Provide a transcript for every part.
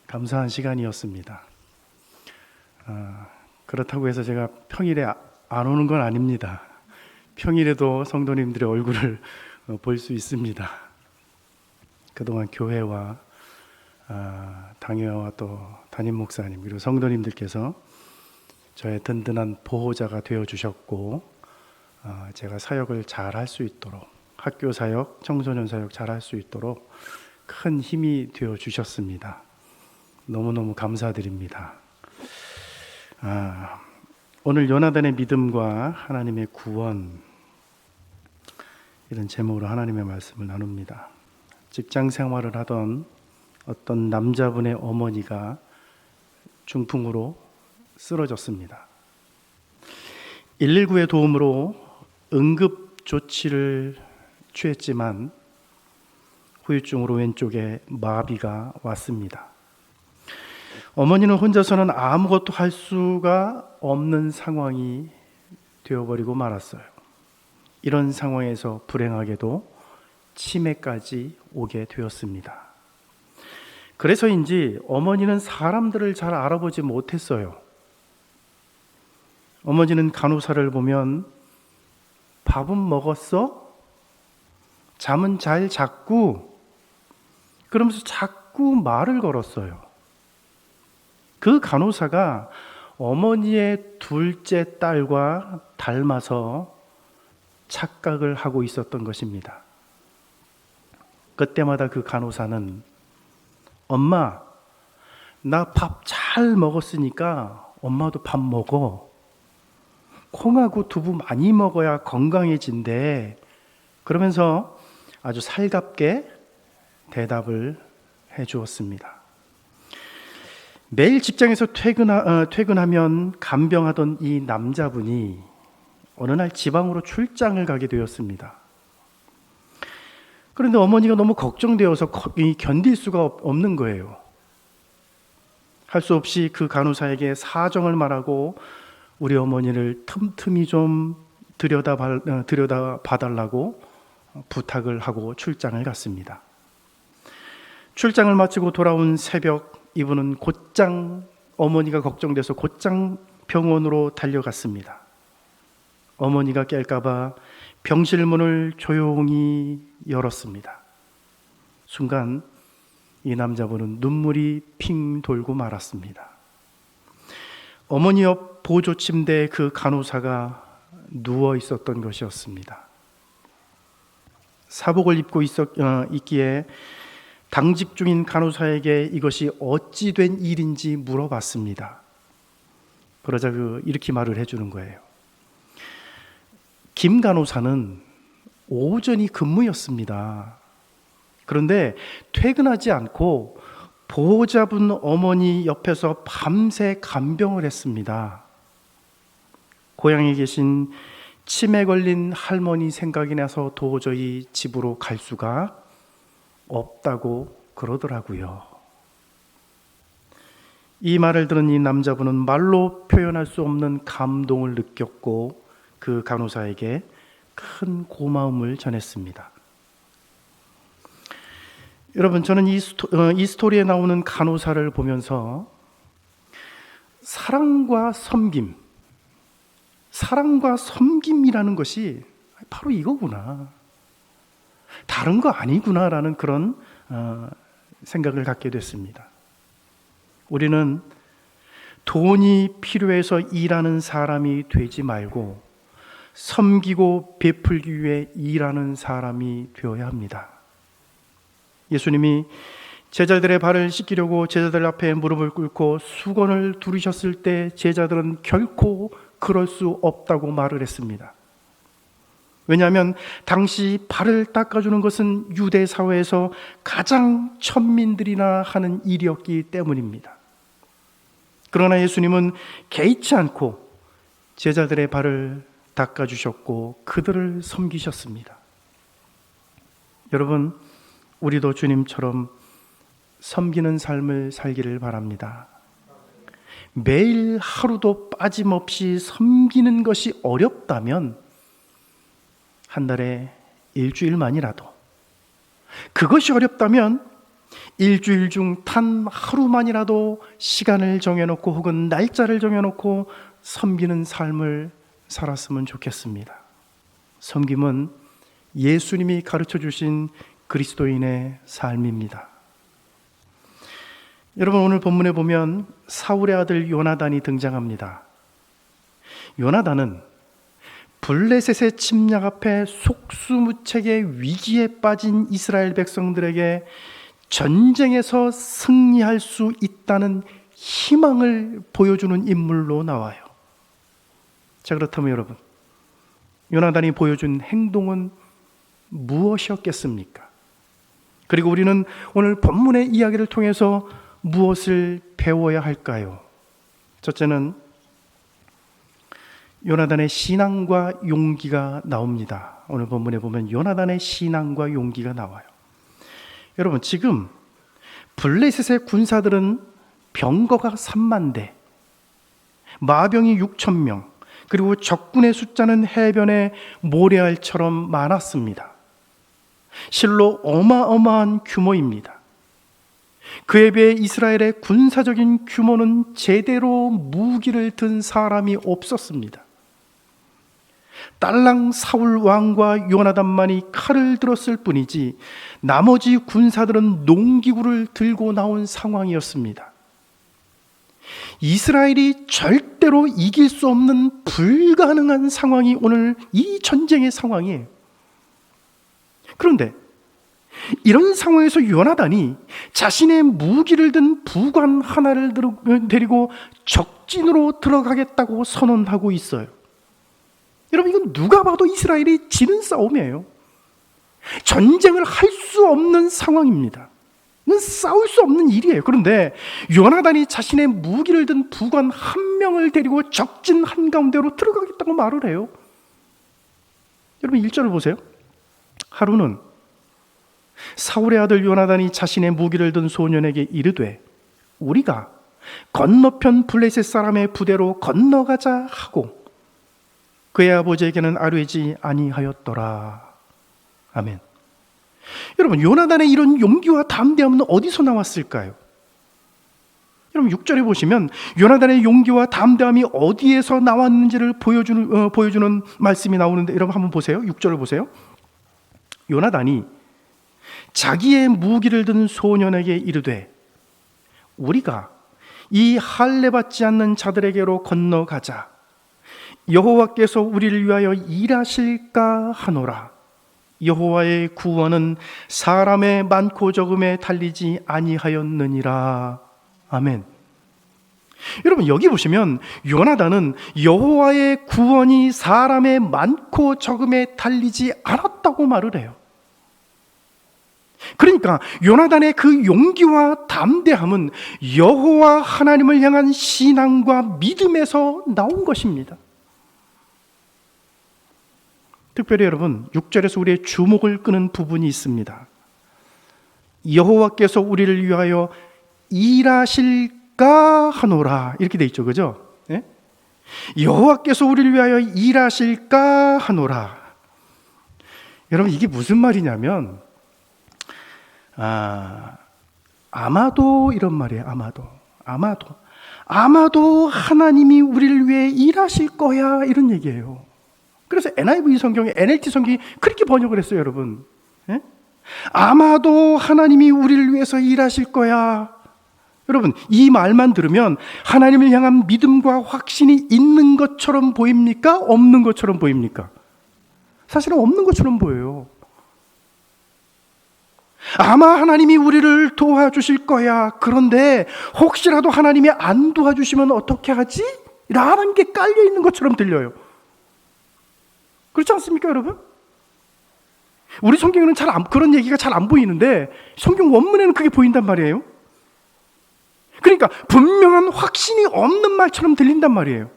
감사한 시간이었습니다. 그렇다고 해서 제가 평일에 안 오는 건 아닙니다. 평일에도 성도님들의 얼굴을 볼 수 있습니다. 그동안 교회와 당회와 또 담임 목사님 그리고 성도님들께서 저의 든든한 보호자가 되어주셨고, 제가 사역을 잘 할 수 있도록, 학교 사역, 청소년 사역 잘 할 수 있도록 큰 힘이 되어주셨습니다. 너무너무 감사드립니다. 오늘 요나단의 믿음과 하나님의 구원, 이런 제목으로 하나님의 말씀을 나눕니다. 직장 생활을 하던 어떤 남자분의 어머니가 중풍으로 쓰러졌습니다. 119의 도움으로 응급 조치를 취했지만 후유증으로 왼쪽에 마비가 왔습니다. 어머니는 혼자서는 아무것도 할 수가 없는 상황이 되어버리고 말았어요. 이런 상황에서 불행하게도 치매까지 오게 되었습니다. 그래서인지 어머니는 사람들을 잘 알아보지 못했어요. 어머니는 간호사를 보면 밥은 먹었어? 잠은 잘 잤고? 그러면서 자꾸 말을 걸었어요. 그 간호사가 어머니의 둘째 딸과 닮아서 착각을 하고 있었던 것입니다. 그때마다 그 간호사는 엄마, 나 밥 잘 먹었으니까 엄마도 밥 먹어. 콩하고 두부 많이 먹어야 건강해진대. 그러면서 아주 살갑게 대답을 해 주었습니다. 매일 직장에서 퇴근하면 간병하던 이 남자분이 어느 날 지방으로 출장을 가게 되었습니다. 그런데 어머니가 너무 걱정되어서 견딜 수가 없는 거예요. 할 수 없이 그 간호사에게 사정을 말하고 우리 어머니를 틈틈이 좀 들여다 봐달라고 부탁을 하고 출장을 갔습니다. 출장을 마치고 돌아온 새벽, 이분은 곧장 어머니가 걱정돼서 곧장 병원으로 달려갔습니다. 어머니가 깰까봐 병실 문을 조용히 열었습니다. 순간 이 남자분은 눈물이 핑 돌고 말았습니다. 어머니 옆 보조 침대에 그 간호사가 누워 있었던 것이었습니다. 사복을 입고 있기에 당직 중인 간호사에게 이것이 어찌 된 일인지 물어봤습니다. 그러자 이렇게 말을 해주는 거예요. 김 간호사는 오전이 근무였습니다. 그런데 퇴근하지 않고 보호자분 어머니 옆에서 밤새 간병을 했습니다. 고향에 계신 치매 걸린 할머니 생각이 나서 도저히 집으로 갈 수가 없다고 그러더라고요. 이 말을 들은 이 남자분은 말로 표현할 수 없는 감동을 느꼈고 그 간호사에게 큰 고마움을 전했습니다. 여러분, 저는 이 스토리에 나오는 간호사를 보면서 사랑과 섬김이라는 것이 바로 이거구나, 다른 거 아니구나라는 그런 생각을 갖게 됐습니다. 우리는 돈이 필요해서 일하는 사람이 되지 말고 섬기고 베풀기 위해 일하는 사람이 되어야 합니다. 예수님이 제자들의 발을 씻기려고 제자들 앞에 무릎을 꿇고 수건을 두르셨을 때 제자들은 결코 그럴 수 없다고 말을 했습니다. 왜냐하면 당시 발을 닦아주는 것은 유대 사회에서 가장 천민들이나 하는 일이었기 때문입니다. 그러나 예수님은 개의치 않고 제자들의 발을 닦아주셨고 그들을 섬기셨습니다. 여러분, 우리도 주님처럼 섬기는 삶을 살기를 바랍니다. 매일 하루도 빠짐없이 섬기는 것이 어렵다면 한 달에 일주일만이라도, 그것이 어렵다면 일주일 중 단 하루만이라도 시간을 정해놓고 혹은 날짜를 정해놓고 섬기는 삶을 살았으면 좋겠습니다. 섬김은 예수님이 가르쳐 주신 그리스도인의 삶입니다. 여러분, 오늘 본문에 보면 사울의 아들 요나단이 등장합니다. 요나단은 블레셋의 침략 앞에 속수무책의 위기에 빠진 이스라엘 백성들에게 전쟁에서 승리할 수 있다는 희망을 보여주는 인물로 나와요. 자, 그렇다면 여러분, 요나단이 보여준 행동은 무엇이었겠습니까? 그리고 우리는 오늘 본문의 이야기를 통해서 무엇을 배워야 할까요? 첫째는 요나단의 신앙과 용기가 나옵니다. 오늘 본문에 보면 요나단의 신앙과 용기가 나와요. 여러분, 지금 블레셋의 군사들은 병거가 3만 대, 마병이 6천 명, 그리고 적군의 숫자는 해변의 모래알처럼 많았습니다. 실로 어마어마한 규모입니다. 그에 비해 이스라엘의 군사적인 규모는 제대로 무기를 든 사람이 없었습니다. 딸랑 사울 왕과 요나단만이 칼을 들었을 뿐이지 나머지 군사들은 농기구를 들고 나온 상황이었습니다. 이스라엘이 절대로 이길 수 없는 불가능한 상황이 오늘 이 전쟁의 상황이에요. 그런데 이런 상황에서 요나단이 자신의 무기를 든 부관 하나를 데리고 적진으로 들어가겠다고 선언하고 있어요. 여러분, 이건 누가 봐도 이스라엘이 지는 싸움이에요. 전쟁을 할 수 없는 상황입니다. 이건 싸울 수 없는 일이에요. 그런데 요나단이 자신의 무기를 든 부관 한 명을 데리고 적진 한가운데로 들어가겠다고 말을 해요. 여러분, 1절을 보세요. 하루는 사울의 아들 요나단이 자신의 무기를 든 소년에게 이르되 우리가 건너편 블레셋 사람의 부대로 건너가자 하고 그의 아버지에게는 아뢰지 아니하였더라. 아멘. 여러분, 요나단의 이런 용기와 담대함은 어디서 나왔을까요? 여러분, 6절에 보시면 요나단의 용기와 담대함이 어디에서 나왔는지를 보여주는 말씀이 나오는데, 여러분 한번 보세요. 6절을 보세요. 요나단이 자기의 무기를 든 소년에게 이르되 우리가 이 할례 받지 않는 자들에게로 건너가자. 여호와께서 우리를 위하여 일하실까 하노라. 여호와의 구원은 사람의 많고 적음에 달리지 아니하였느니라. 아멘. 여러분, 여기 보시면 요나단은 여호와의 구원이 사람의 많고 적음에 달리지 않았다고 말을 해요. 그러니까 요나단의 그 용기와 담대함은 여호와 하나님을 향한 신앙과 믿음에서 나온 것입니다. 특별히 여러분, 6절에서 우리의 주목을 끄는 부분이 있습니다. 여호와께서 우리를 위하여 일하실까 하노라, 이렇게 돼 있죠, 그죠? 예? 여호와께서 우리를 위하여 일하실까 하노라. 여러분, 이게 무슨 말이냐면 아마도 이런 말이에요. 아마도 하나님이 우리를 위해 일하실 거야, 이런 얘기예요. 그래서 NIV 성경에, NLT 성경이 그렇게 번역을 했어요, 여러분. 예? 아마도 하나님이 우리를 위해서 일하실 거야. 여러분, 이 말만 들으면 하나님을 향한 믿음과 확신이 있는 것처럼 보입니까? 없는 것처럼 보입니까? 사실은 없는 것처럼 보여요. 아마 하나님이 우리를 도와주실 거야. 그런데 혹시라도 하나님이 안 도와주시면 어떻게 하지? 라는 게 깔려 있는 것처럼 들려요. 그렇지 않습니까, 여러분? 우리 성경에는 그런 얘기가 잘 안 보이는데 성경 원문에는 그게 보인단 말이에요. 그러니까 분명한 확신이 없는 말처럼 들린단 말이에요.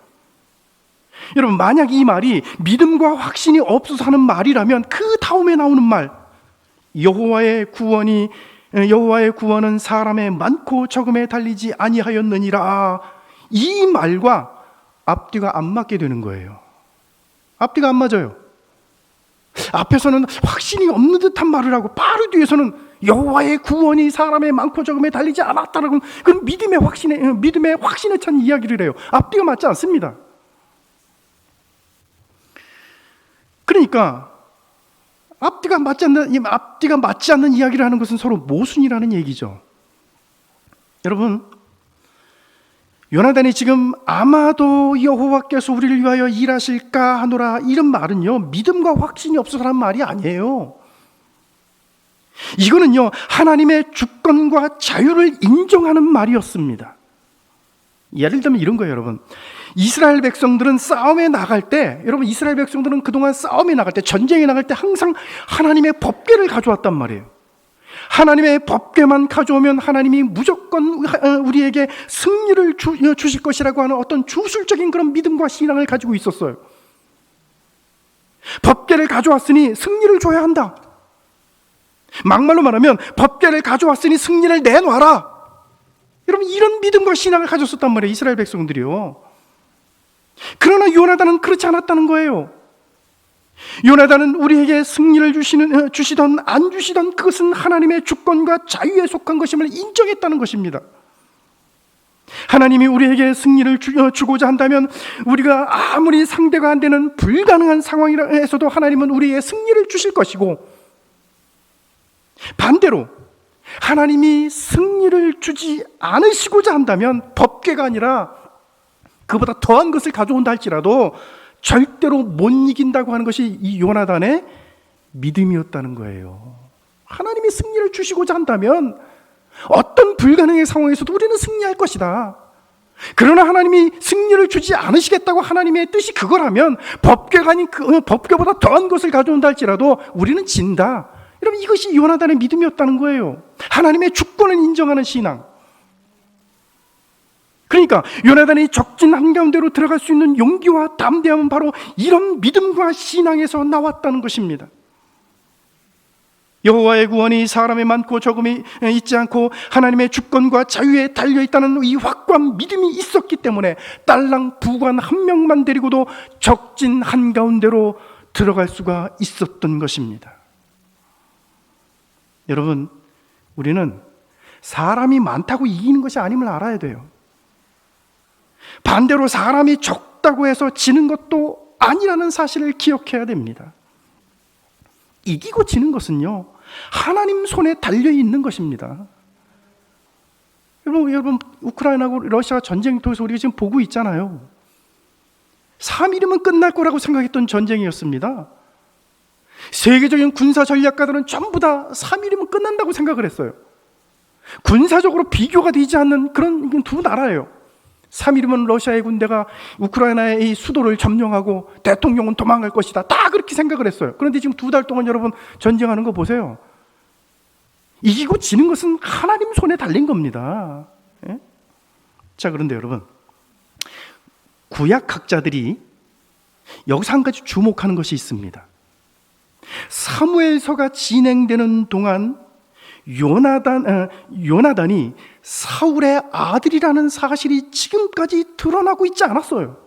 여러분, 만약 이 말이 믿음과 확신이 없어서 하는 말이라면 그 다음에 나오는 말, 여호와의 구원은 사람의 많고 적음에 달리지 아니하였느니라, 이 말과 앞뒤가 안 맞게 되는 거예요. 앞뒤가 안 맞아요. 앞에서는 확신이 없는 듯한 말을 하고 바로 뒤에서는 여호와의 구원이 사람의 많고 적음에 달리지 않았다라는 그런 믿음의 확신에 찬 이야기를 해요. 앞뒤가 맞지 않습니다. 그러니까 앞뒤가 맞지 않는 이야기를 하는 것은 서로 모순이라는 얘기죠. 여러분, 요나단이 지금 아마도 여호와께서 우리를 위하여 일하실까 하노라 이런 말은요, 믿음과 확신이 없어서란 말이 아니에요. 이거는요, 하나님의 주권과 자유를 인정하는 말이었습니다. 예를 들면 이런 거예요, 여러분. 이스라엘 백성들은 싸움에 나갈 때, 이스라엘 백성들은 그동안 싸움에 나갈 때, 전쟁에 나갈 때 항상 하나님의 법궤를 가져왔단 말이에요. 하나님의 법궤만 가져오면 하나님이 무조건 우리에게 승리를 주실 것이라고 하는 어떤 주술적인 그런 믿음과 신앙을 가지고 있었어요. 법궤를 가져왔으니 승리를 줘야 한다. 막말로 말하면 법궤를 가져왔으니 승리를 내놔라. 여러분, 이런 믿음과 신앙을 가졌었단 말이에요, 이스라엘 백성들이요. 그러나 요나단은 그렇지 않았다는 거예요. 요나단은 우리에게 승리를 주시던 안 주시던 그것은 하나님의 주권과 자유에 속한 것임을 인정했다는 것입니다. 하나님이 우리에게 승리를 주고자 한다면 우리가 아무리 상대가 안 되는 불가능한 상황에서도 하나님은 우리에게 승리를 주실 것이고, 반대로 하나님이 승리를 주지 않으시고자 한다면 법궤가 아니라 그보다 더한 것을 가져온다 할지라도 절대로 못 이긴다고 하는 것이 이 요나단의 믿음이었다는 거예요. 하나님이 승리를 주시고자 한다면 어떤 불가능의 상황에서도 우리는 승리할 것이다. 그러나 하나님이 승리를 주지 않으시겠다고 하나님의 뜻이 그거라면 법궤가 아닌 법궤보다 더한 것을 가져온다 할지라도 우리는 진다. 여러분, 이것이 요나단의 믿음이었다는 거예요. 하나님의 주권을 인정하는 신앙. 그러니까 요나단이 적진 한가운데로 들어갈 수 있는 용기와 담대함은 바로 이런 믿음과 신앙에서 나왔다는 것입니다. 여호와의 구원이 사람의 많고 적음이 있지 않고 하나님의 주권과 자유에 달려있다는 이 확고한 믿음이 있었기 때문에 딸랑 부관 한 명만 데리고도 적진 한가운데로 들어갈 수가 있었던 것입니다. 여러분, 우리는 사람이 많다고 이기는 것이 아님을 알아야 돼요. 반대로 사람이 적다고 해서 지는 것도 아니라는 사실을 기억해야 됩니다. 이기고 지는 것은요, 하나님 손에 달려있는 것입니다. 여러분, 우크라이나하고 러시아 전쟁 통해서 우리가 지금 보고 있잖아요. 3일이면 끝날 거라고 생각했던 전쟁이었습니다. 세계적인 군사 전략가들은 전부 다 3일이면 끝난다고 생각을 했어요. 군사적으로 비교가 되지 않는 그런 두 나라예요. 3일이면 러시아의 군대가 우크라이나의 이 수도를 점령하고 대통령은 도망갈 것이다. 다 그렇게 생각을 했어요. 그런데 지금 2달 동안 여러분 전쟁하는 거 보세요. 이기고 지는 것은 하나님 손에 달린 겁니다. 예? 자, 그런데 여러분, 구약학자들이 여기서 한 가지 주목하는 것이 있습니다. 사무엘서가 진행되는 동안 요나단이 사울의 아들이라는 사실이 지금까지 드러나고 있지 않았어요.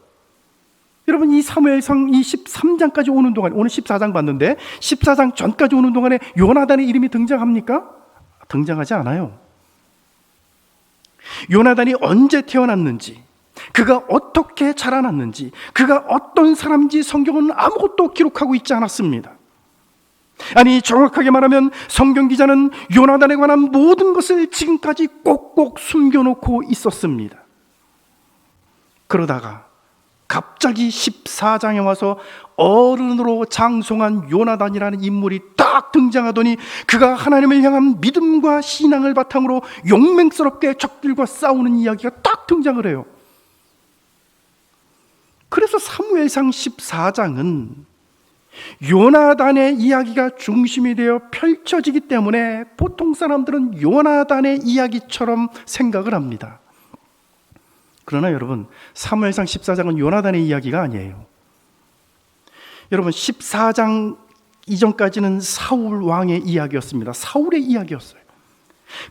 여러분, 이 사무엘상 이 13장까지 오는 동안, 오늘 14장 봤는데 14장 전까지 오는 동안에 요나단의 이름이 등장합니까? 등장하지 않아요. 요나단이 언제 태어났는지, 그가 어떻게 자라났는지, 그가 어떤 사람인지 성경은 아무것도 기록하고 있지 않았습니다. 아니, 정확하게 말하면 성경 기자는 요나단에 관한 모든 것을 지금까지 꼭꼭 숨겨놓고 있었습니다. 그러다가 갑자기 14장에 와서 어른으로 장성한 요나단이라는 인물이 딱 등장하더니 그가 하나님을 향한 믿음과 신앙을 바탕으로 용맹스럽게 적들과 싸우는 이야기가 딱 등장을 해요. 그래서 사무엘상 14장은 요나단의 이야기가 중심이 되어 펼쳐지기 때문에 보통 사람들은 요나단의 이야기처럼 생각을 합니다. 그러나 여러분, 사무엘상 14장은 요나단의 이야기가 아니에요. 여러분, 14장 이전까지는 사울 왕의 이야기였습니다. 사울의 이야기였어요.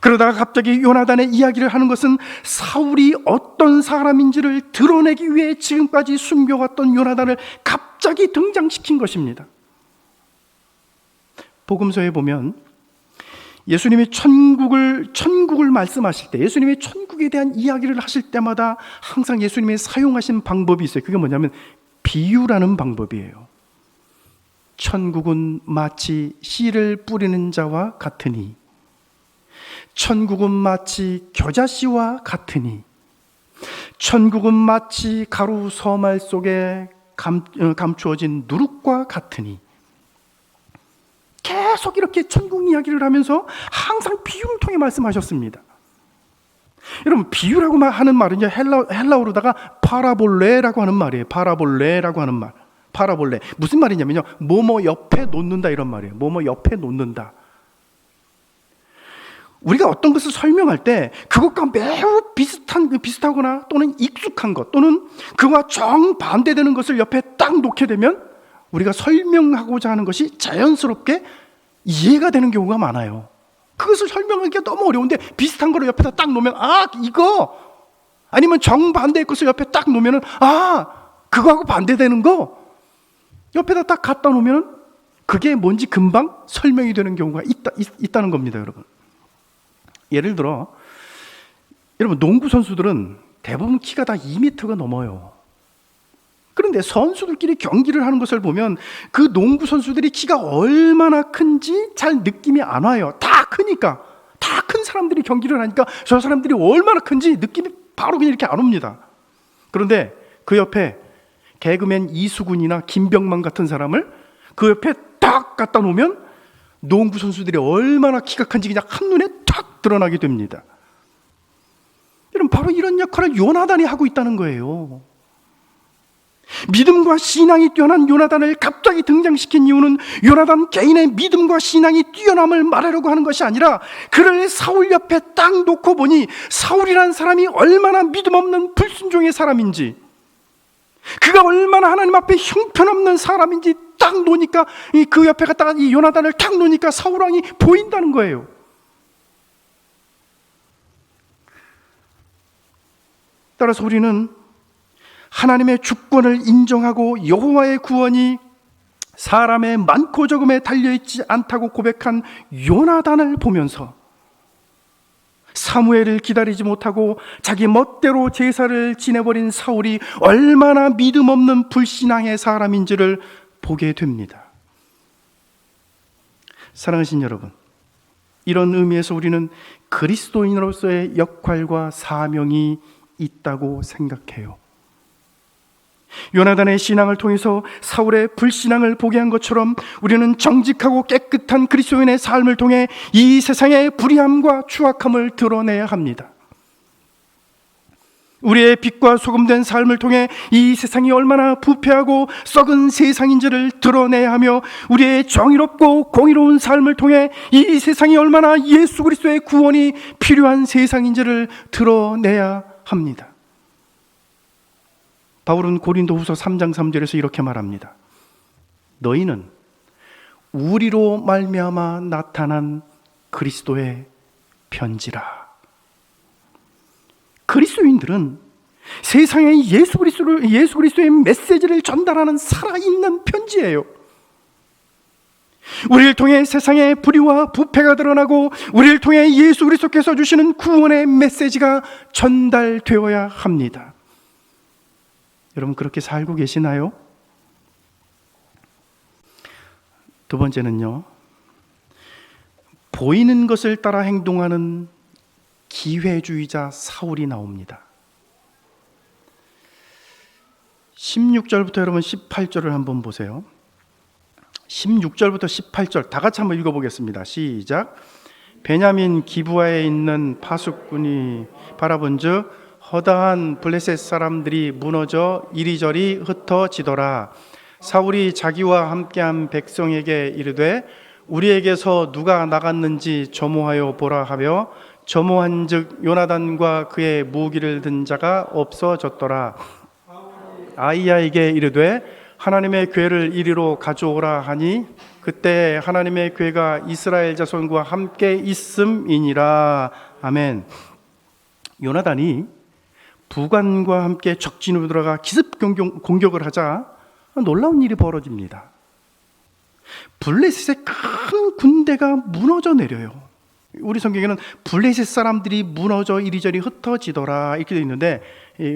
그러다가 갑자기 요나단의 이야기를 하는 것은 사울이 어떤 사람인지를 드러내기 위해 지금까지 숨겨왔던 요나단을 갑자기 등장시킨 것입니다. 복음서에 보면 예수님이 천국을 말씀하실 때, 예수님이 천국에 대한 이야기를 하실 때마다 항상 예수님이 사용하신 방법이 있어요. 그게 뭐냐면 비유라는 방법이에요. 천국은 마치 씨를 뿌리는 자와 같으니, 천국은 마치 겨자씨와 같으니, 천국은 마치 가루 서말 속에 감추어진 누룩과 같으니. 계속 이렇게 천국 이야기를 하면서 항상 비유를 통해 말씀하셨습니다. 여러분, 비유라고 하는 말은 헬라어로다가 파라볼레라고 하는 말이에요. 파라볼레라고 하는 말. 파라볼레. 무슨 말이냐면요, 뭐뭐 옆에 놓는다 이런 말이에요. 뭐뭐 옆에 놓는다. 우리가 어떤 것을 설명할 때 그것과 매우 비슷하거나 또는 익숙한 것, 또는 그와 정반대되는 것을 옆에 딱 놓게 되면 우리가 설명하고자 하는 것이 자연스럽게 이해가 되는 경우가 많아요. 그것을 설명하기가 너무 어려운데 비슷한 거를 옆에다 딱 놓으면 이거, 아니면 정반대의 것을 옆에 딱 놓으면 그거하고 반대되는 거 옆에다 딱 갖다 놓으면 그게 뭔지 금방 설명이 되는 경우가 있다는 겁니다. 여러분, 예를 들어 여러분, 농구 선수들은 대부분 키가 다 2m가 넘어요. 그런데 선수들끼리 경기를 하는 것을 보면 그 농구 선수들이 키가 얼마나 큰지 잘 느낌이 안 와요. 다 크니까, 다 큰 사람들이 경기를 하니까 저 사람들이 얼마나 큰지 느낌이 바로 그냥 이렇게 안 옵니다. 그런데 그 옆에 개그맨 이수근이나 김병만 같은 사람을 그 옆에 딱 갖다 놓으면 농구 선수들이 얼마나 키가 큰지 그냥 한눈에 탁 드러나게 됩니다. 여러분, 바로 이런 역할을 요나단이 하고 있다는 거예요. 믿음과 신앙이 뛰어난 요나단을 갑자기 등장시킨 이유는 요나단 개인의 믿음과 신앙이 뛰어남을 말하려고 하는 것이 아니라, 그를 사울 옆에 딱 놓고 보니 사울이라는 사람이 얼마나 믿음 없는 불순종의 사람인지, 그가 얼마나 하나님 앞에 형편없는 사람인지 딱 놓으니까, 그 옆에 갖다가 이 요나단을 딱 놓으니까 사울 왕이 보인다는 거예요. 따라서 우리는 하나님의 주권을 인정하고 여호와의 구원이 사람의 많고 적음에 달려있지 않다고 고백한 요나단을 보면서 사무엘을 기다리지 못하고 자기 멋대로 제사를 지내버린 사울이 얼마나 믿음 없는 불신앙의 사람인지를 보게 됩니다. 사랑하신 여러분, 이런 의미에서 우리는 그리스도인으로서의 역할과 사명이 있다고 생각해요. 요나단의 신앙을 통해서 사울의 불신앙을 보게 한 것처럼 우리는 정직하고 깨끗한 그리스도인의 삶을 통해 이 세상의 불의함과 추악함을 드러내야 합니다. 우리의 빛과 소금된 삶을 통해 이 세상이 얼마나 부패하고 썩은 세상인지를 드러내야 하며, 우리의 정의롭고 공의로운 삶을 통해 이 세상이 얼마나 예수 그리스도의 구원이 필요한 세상인지를 드러내야 합니다. 바울은 고린도후서 3장 3절에서 이렇게 말합니다. 너희는 우리로 말미암아 나타난 그리스도의 편지라. 그리스도인들은 세상에 예수 그리스도의 메시지를 전달하는 살아있는 편지예요. 우리를 통해 세상의 불의와 부패가 드러나고 우리를 통해 예수 그리스도께서 주시는 구원의 메시지가 전달되어야 합니다. 여러분, 그렇게 살고 계시나요? 두 번째는요, 보이는 것을 따라 행동하는 기회주의자 사울이 나옵니다. 16절부터 여러분 18절을 한번 보세요. 16절부터 18절 다 같이 한번 읽어보겠습니다. 시작. 베냐민 기브아에 있는 파수꾼이 바라본즉 허다한 블레셋 사람들이 무너져 이리저리 흩어지더라. 사울이 자기와 함께한 백성에게 이르되 우리에게서 누가 나갔는지 점호하여 보라 하며 점호한즉 요나단과 그의 무기를 든 자가 없어졌더라. 아이야에게 이르되 하나님의 궤를 이리로 가져오라 하니 그때 하나님의 궤가 이스라엘 자손과 함께 있음이니라. 아멘. 요나단이 부관과 함께 적진으로 들어가 기습 공격을 하자 놀라운 일이 벌어집니다. 블레셋의 큰 군대가 무너져 내려요. 우리 성경에는 블레셋 사람들이 무너져 이리저리 흩어지더라 이렇게 되어 있는데,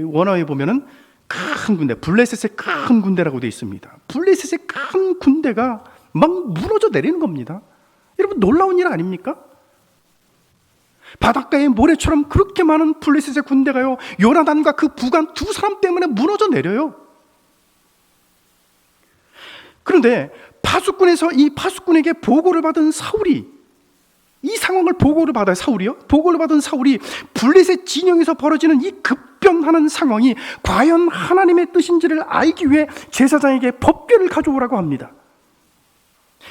원어에 보면은 큰 군대, 블레셋의 큰 군대라고 되어 있습니다. 블레셋의 큰 군대가 막 무너져 내리는 겁니다. 여러분, 놀라운 일 아닙니까? 바닷가의 모래처럼 그렇게 많은 블레셋의 군대가요, 요나단과 그 부관 두 사람 때문에 무너져 내려요. 그런데 파수꾼에서 이 파수꾼에게 보고를 받은 사울이, 이 상황을 보고를 받아요. 사울이요? 보고를 받은 사울이 블레셋 진영에서 벌어지는 이 급변하는 상황이 과연 하나님의 뜻인지를 알기 위해 제사장에게 법궤를 가져오라고 합니다.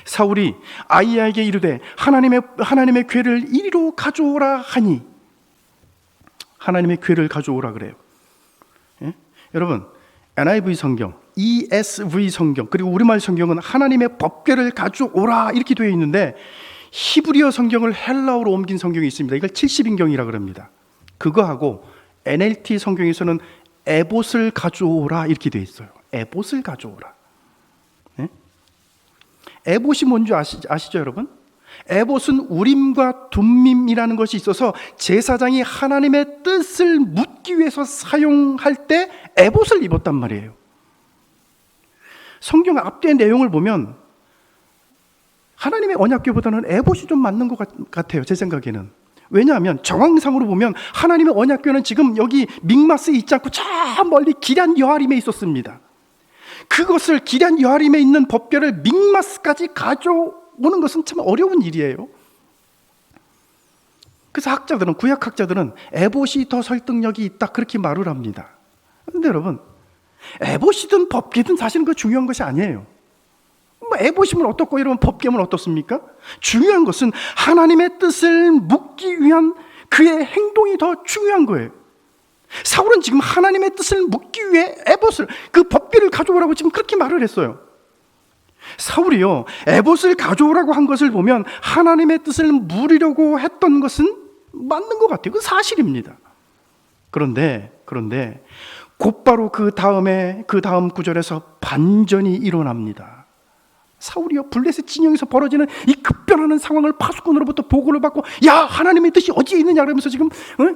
사울이 아이야에게 이르되 하나님의 궤를 이리로 가져오라 하니, 하나님의 궤를 가져오라 그래요. 예? 여러분, NIV 성경, ESV 성경, 그리고 우리말 성경은 하나님의 법궤를 가져오라 이렇게 되어 있는데, 히브리어 성경을 헬라어로 옮긴 성경이 있습니다. 이걸 70인경이라 그럽니다. 그거하고 NLT 성경에서는 에봇을 가져오라 이렇게 되어 있어요. 에봇을 가져오라. 네? 에봇이 뭔지 아시죠, 여러분? 에봇은 우림과 둠밈이라는 것이 있어서 제사장이 하나님의 뜻을 묻기 위해서 사용할 때 에봇을 입었단 말이에요. 성경 앞뒤의 내용을 보면 하나님의 언약궤보다는 에봇이 좀 맞는 것 같아요, 제 생각에는. 왜냐하면 정황상으로 보면 하나님의 언약궤는 지금 여기 믹마스에 있지 않고 저 멀리 기럇 여아림에 있었습니다. 그것을 기럇 여아림에 있는 법궤를 믹마스까지 가져오는 것은 참 어려운 일이에요. 그래서 학자들은, 구약학자들은 에봇이 더 설득력이 있다 그렇게 말을 합니다. 그런데 여러분, 에봇이든 법궤든 사실은 그 중요한 것이 아니에요. 에봇이면 어떻고 이러면 법궤면 어떻습니까? 중요한 것은 하나님의 뜻을 묻기 위한 그의 행동이 더 중요한 거예요. 사울은 지금 하나님의 뜻을 묻기 위해 에봇을, 그 법궤를 가져오라고 지금 그렇게 말을 했어요. 사울이요, 에봇을 가져오라고 한 것을 보면 하나님의 뜻을 물으려고 했던 것은 맞는 것 같아요. 그건 사실입니다. 그런데 곧바로 그 다음 구절에서 반전이 일어납니다. 사울이요, 블레셋 진영에서 벌어지는 이 급변하는 상황을 파수꾼으로부터 보고를 받고, 야, 하나님의 뜻이 어디에 있느냐 그러면서 지금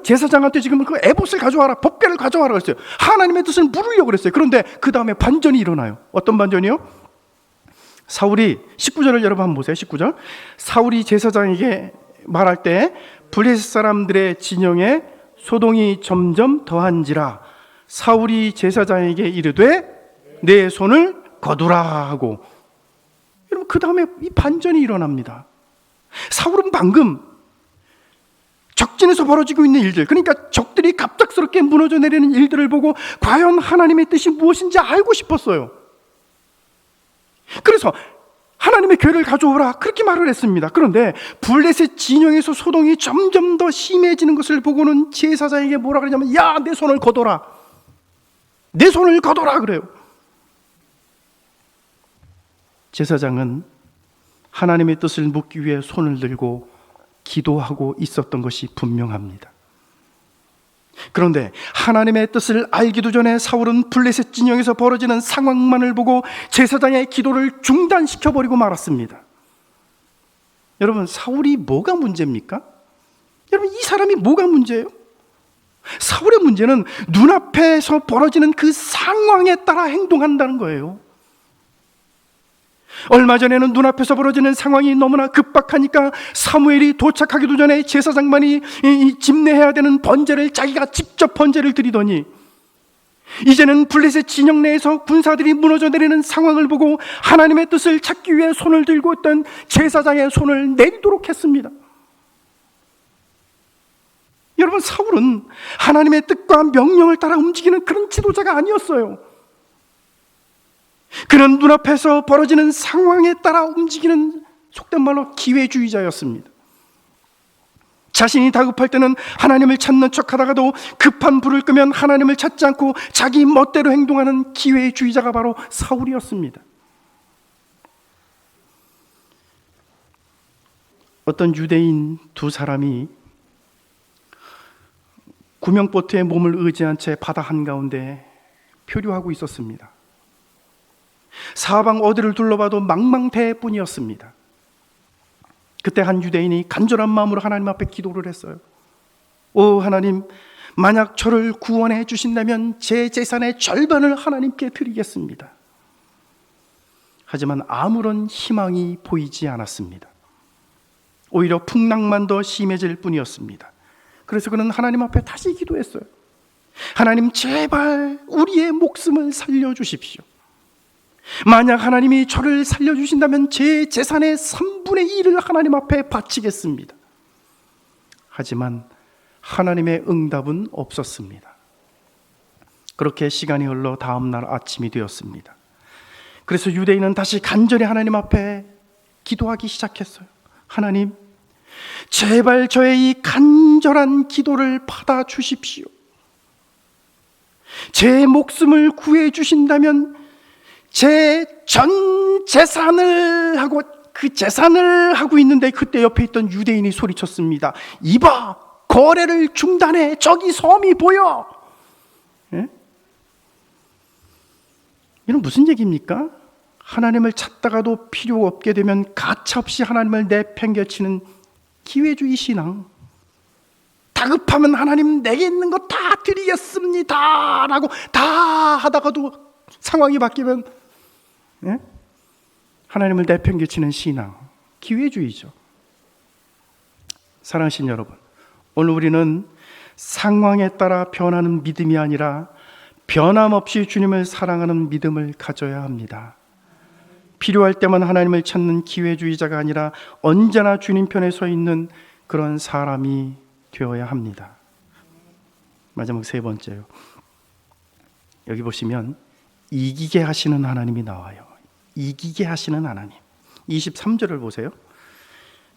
제사장한테 지금 그 에봇을 가져와라, 법궤를 가져와라 그랬어요. 하나님의 뜻을 물으려고 그랬어요. 그런데 그 다음에 반전이 일어나요. 어떤 반전이요? 사울이, 19절을 여러분 한번 보세요. 19절. 사울이 제사장에게 말할 때 블레셋 사람들의 진영에 소동이 점점 더한지라 사울이 제사장에게 이르되 내 손을 거두라 하고, 여러분, 그 다음에 이 반전이 일어납니다. 사울은 방금 적진에서 벌어지고 있는 일들, 그러니까 적들이 갑작스럽게 무너져 내리는 일들을 보고 과연 하나님의 뜻이 무엇인지 알고 싶었어요. 그래서 하나님의 궤를 가져오라 그렇게 말을 했습니다. 그런데 블레셋 진영에서 소동이 점점 더 심해지는 것을 보고는 제사장에게 뭐라 그러냐면, 야, 내 손을 거둬라, 내 손을 거둬라 그래요. 제사장은 하나님의 뜻을 묻기 위해 손을 들고 기도하고 있었던 것이 분명합니다. 그런데 하나님의 뜻을 알기도 전에 사울은 블레셋 진영에서 벌어지는 상황만을 보고 제사장의 기도를 중단시켜버리고 말았습니다. 여러분, 사울이 뭐가 문제입니까? 여러분, 이 사람이 뭐가 문제예요? 사울의 문제는 눈앞에서 벌어지는 그 상황에 따라 행동한다는 거예요. 얼마 전에는 눈앞에서 벌어지는 상황이 너무나 급박하니까 사무엘이 도착하기도 전에 제사장만이 집례해야 되는 번제를 자기가 직접 번제를 드리더니, 이제는 블레셋 진영 내에서 군사들이 무너져 내리는 상황을 보고 하나님의 뜻을 찾기 위해 손을 들고 있던 제사장의 손을 내리도록 했습니다. 여러분, 사울은 하나님의 뜻과 명령을 따라 움직이는 그런 지도자가 아니었어요. 그는 눈앞에서 벌어지는 상황에 따라 움직이는, 속된 말로 기회주의자였습니다. 자신이 다급할 때는 하나님을 찾는 척하다가도 급한 불을 끄면 하나님을 찾지 않고 자기 멋대로 행동하는 기회주의자가 바로 사울이었습니다. 어떤 유대인 두 사람이 구명보트에 몸을 의지한 채 바다 한가운데 표류하고 있었습니다. 사방 어디를 둘러봐도 망망대해뿐이었습니다. 그때 한 유대인이 간절한 마음으로 하나님 앞에 기도를 했어요. 오 하나님, 만약 저를 구원해 주신다면 제 재산의 절반을 하나님께 드리겠습니다. 하지만 아무런 희망이 보이지 않았습니다. 오히려 풍랑만 더 심해질 뿐이었습니다. 그래서 그는 하나님 앞에 다시 기도했어요. 하나님, 제발 우리의 목숨을 살려주십시오. 만약 하나님이 저를 살려주신다면 제 재산의 3분의 1을 하나님 앞에 바치겠습니다. 하지만 하나님의 응답은 없었습니다. 그렇게 시간이 흘러 다음 날 아침이 되었습니다. 그래서 유대인은 다시 간절히 하나님 앞에 기도하기 시작했어요. 하나님, 제발 저의 이 간절한 기도를 받아주십시오. 제 목숨을 구해 주신다면 제 전 재산을 하고, 그 재산을 하고 있는데 그때 옆에 있던 유대인이 소리쳤습니다. 이봐, 거래를 중단해. 저기 섬이 보여. 예? 이건 무슨 얘기입니까? 하나님을 찾다가도 필요 없게 되면 가차없이 하나님을 내팽개치는 기회주의 신앙. 다급하면 하나님 내게 있는 거 다 드리겠습니다 라고 다 하다가도 상황이 바뀌면 하나님을 내팽개치는 신앙, 기회주의죠. 사랑하신 여러분, 오늘 우리는 상황에 따라 변하는 믿음이 아니라 변함없이 주님을 사랑하는 믿음을 가져야 합니다. 필요할 때만 하나님을 찾는 기회주의자가 아니라 언제나 주님 편에 서 있는 그런 사람이 되어야 합니다. 마지막 세 번째요. 여기 보시면 이기게 하시는 하나님이 나와요. 이기게 하시는 하나님. 23절을 보세요.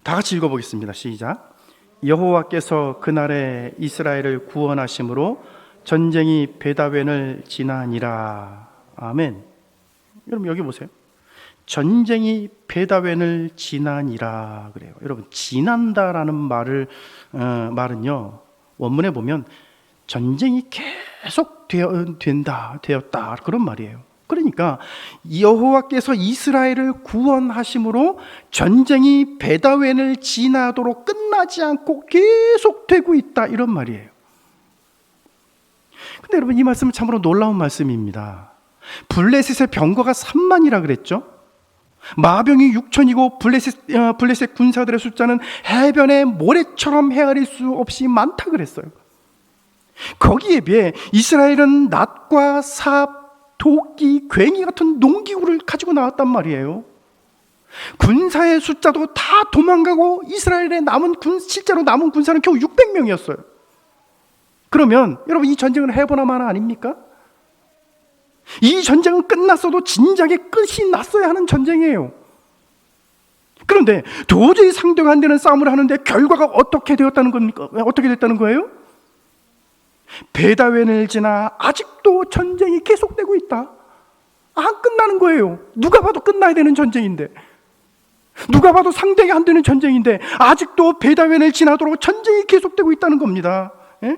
다 같이 읽어보겠습니다. 시작. 여호와께서 그날에 이스라엘을 구원하심으로 전쟁이 베다웬을 지나니라. 아멘. 여러분 여기 보세요. 전쟁이 베다웬을 지나니라 그래요. 여러분, 지난다라는 말은요, 원문에 보면 전쟁이 계속 되었다 그런 말이에요. 그러니까 여호와께서 이스라엘을 구원하심으로 전쟁이 베다웬을 지나도록 끝나지 않고 계속되고 있다, 이런 말이에요. 근데 여러분, 이 말씀은 참으로 놀라운 말씀입니다. 블레셋의 병거가 3만이라 그랬죠. 마병이 6천이고 블레셋 군사들의 숫자는 해변의 모래처럼 헤아릴 수 없이 많다 그랬어요. 거기에 비해 이스라엘은 낫과 삽, 도끼, 괭이 같은 농기구를 가지고 나왔단 말이에요. 군사의 숫자도 다 도망가고 이스라엘의 실제로 남은 군사는 겨우 600명이었어요. 그러면 여러분, 이 전쟁은 해보나 마나 아닙니까? 이 전쟁은 끝났어도 진작에 끝이 났어야 하는 전쟁이에요. 그런데 도저히 상대가 안 되는 싸움을 하는데 결과가 어떻게 되었다는 겁니까? 어떻게 됐다는 거예요? 베다웬을 지나 아직도 전쟁이 계속되고 있다. 안 끝나는 거예요. 누가 봐도 끝나야 되는 전쟁인데, 누가 봐도 상대가 안 되는 전쟁인데 아직도 베다웬을 지나도록 전쟁이 계속되고 있다는 겁니다. 예?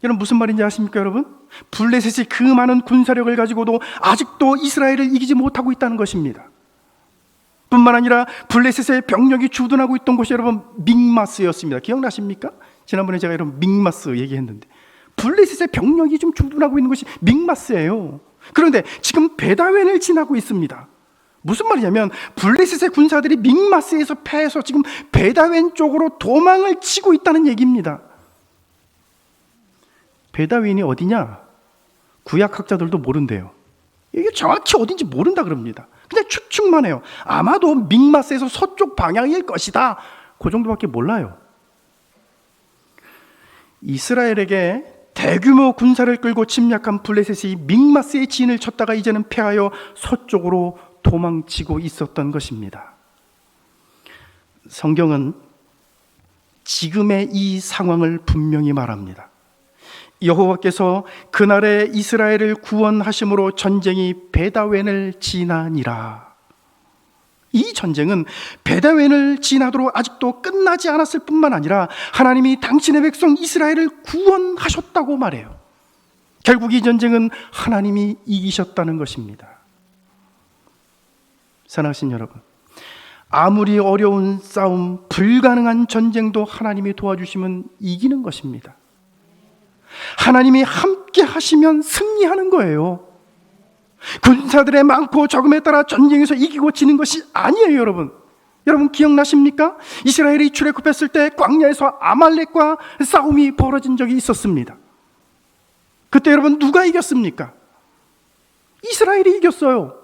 여러분, 무슨 말인지 아십니까? 여러분, 블레셋이 그 많은 군사력을 가지고도 아직도 이스라엘을 이기지 못하고 있다는 것입니다. 뿐만 아니라 블레셋의 병력이 주둔하고 있던 곳이 여러분 믹마스였습니다. 기억나십니까? 지난번에 제가 여러분 믹마스 얘기했는데, 블레셋의 병력이 좀 주둔하고 있는 곳이 믹마스예요. 그런데 지금 베다웬을 지나고 있습니다. 무슨 말이냐면 블레셋의 군사들이 믹마스에서 패해서 지금 베다웬 쪽으로 도망을 치고 있다는 얘기입니다. 베다웬이 어디냐? 구약학자들도 모른대요. 이게 정확히 어딘지 모른다 그럽니다. 그냥 추측만 해요. 아마도 믹마스에서 서쪽 방향일 것이다, 그 정도밖에 몰라요. 이스라엘에게 대규모 군사를 끌고 침략한 블레셋이 믹마스의 진을 쳤다가 이제는 패하여 서쪽으로 도망치고 있었던 것입니다. 성경은 지금의 이 상황을 분명히 말합니다. 여호와께서 그날에 이스라엘을 구원하심으로 전쟁이 베다웬을 지나니라. 이 전쟁은 베다웬을 지나도록 아직도 끝나지 않았을 뿐만 아니라 하나님이 당신의 백성 이스라엘을 구원하셨다고 말해요. 결국 이 전쟁은 하나님이 이기셨다는 것입니다. 사랑하신 여러분, 아무리 어려운 싸움, 불가능한 전쟁도 하나님이 도와주시면 이기는 것입니다. 하나님이 함께 하시면 승리하는 거예요. 군사들의 많고 적음에 따라 전쟁에서 이기고 지는 것이 아니에요, 여러분. 여러분 기억나십니까? 이스라엘이 출애굽했을 때 광야에서 아말렉과 싸움이 벌어진 적이 있었습니다. 그때 여러분 누가 이겼습니까? 이스라엘이 이겼어요.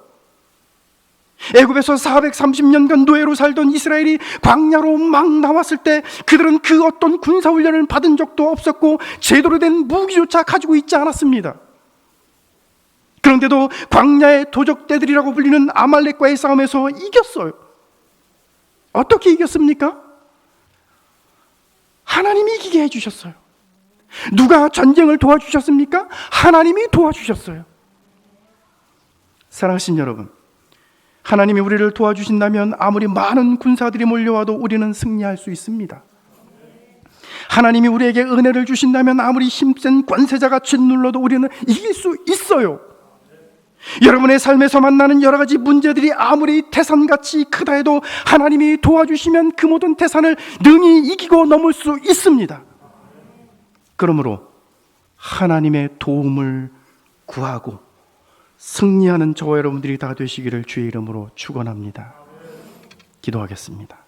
애굽에서 430년간 노예로 살던 이스라엘이 광야로 막 나왔을 때 그들은 그 어떤 군사훈련을 받은 적도 없었고 제대로 된 무기조차 가지고 있지 않았습니다. 그런데도 광야의 도적떼들이라고 불리는 아말렉과의 싸움에서 이겼어요. 어떻게 이겼습니까? 하나님이 이기게 해주셨어요. 누가 전쟁을 도와주셨습니까? 하나님이 도와주셨어요. 사랑하신 여러분, 하나님이 우리를 도와주신다면 아무리 많은 군사들이 몰려와도 우리는 승리할 수 있습니다. 하나님이 우리에게 은혜를 주신다면 아무리 힘센 권세자가 짓눌러도 우리는 이길 수 있어요. 여러분의 삶에서 만나는 여러 가지 문제들이 아무리 태산같이 크다 해도 하나님이 도와주시면 그 모든 태산을 능히 이기고 넘을 수 있습니다. 그러므로 하나님의 도움을 구하고 승리하는 저와 여러분들이 다 되시기를 주의 이름으로 축원합니다. 기도하겠습니다.